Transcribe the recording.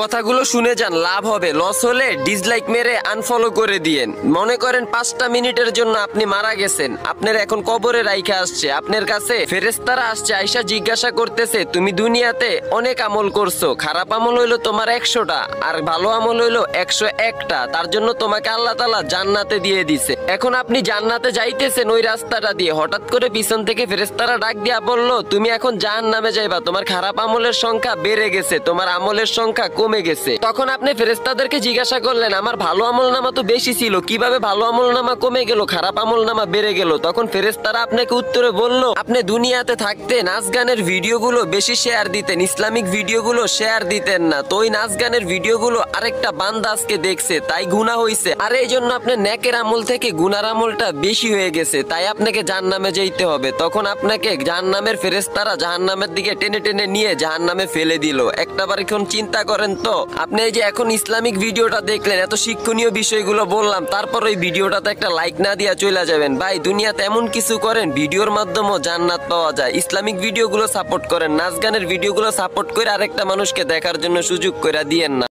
কথাগুলো শুনে যান, লাভ হবে। লস হলে ডিসলাইক মেরে আনফলো করে দিয়েন। মনে করেন 5টা মিনিটের জন্য আপনি মারা গেছেন, আপনার এখন কবরে রাইখা আসছে, আপনার কাছে ফেরেশতারা আসছে, আইসা জিজ্ঞাসা করতেছে তুমি দুনিয়াতে অনেক আমল করছো, খারাপ আমল হইলো তোমার 100টা আর ভালো আমল হইলো 101টা, তার জন্য তোমাকে আল্লাহ তাআলা জান্নাতে দিয়ে দিছে। এখন আপনি জান্নাতে যাইতেছেন ওই রাস্তাটা দিয়ে, হঠাৎ করে পিছন থেকে ফেরেশতারা ডাক দিয়া বললো তুমি এখন জাহান্নামে যাইবা, তোমার খারাপ আমলের সংখ্যা বেড়ে গেছে, তোমার আমলের সংখ্যা কমে গেছে। তখন আপনি ফেরেশতাদেরকে জিজ্ঞাসা করলেন আমার ভালো আমল নামা তো বেশি ছিল, কিভাবে ভালো আমল নামা কমে গেল, খারাপ আমল নামা বেড়ে গেল? তখন ফেরেশতারা আপনাকে উত্তরে বলল আপনি দুনিয়াতে থাকতে নাচ গানের ভিডিওগুলো বেশি শেয়ার দিতেন, ইসলামিক ভিডিওগুলো শেয়ার দিতেন না, তো ওই নাচ গানের ভিডিওগুলো আরেকটা বান্দা আজকে দেখছে তাই গুনাহ হইছে, আর এই জন্য আপনার নেকের আমল থেকে গুনার আমলটা বেশি হয়ে গেছে, তাই আপনাকে জাহান্নামে যেতে হবে। তখন আপনাকে জাহান্নামের ফেরেশতারা জাহান্নামের দিকে টেনে টেনে নিয়ে জাহান্নামে ফেলে দিল। একটাবার এখন চিন্তা করেন তো, আপনি এই যে এখন ইসলামিক ভিডিওটা দেখলেন, এত শিক্ষণীয় বিষয়গুলো বললাম, তারপর ওই ভিডিওটাতে একটা লাইক না দিয়া চলে যাবেন। ভাই দুনিয়াতে এমন কিছু করেন ভিডিওর মাধ্যমেও জান্নাত পাওয়া যায়। ইসলামিক ভিডিওগুলো সাপোর্ট করেন, নাচ গানের ভিডিওগুলো সাপোর্ট করে আরেকটা মানুষকে দেখার জন্য সুযোগ করে দিয়েন না।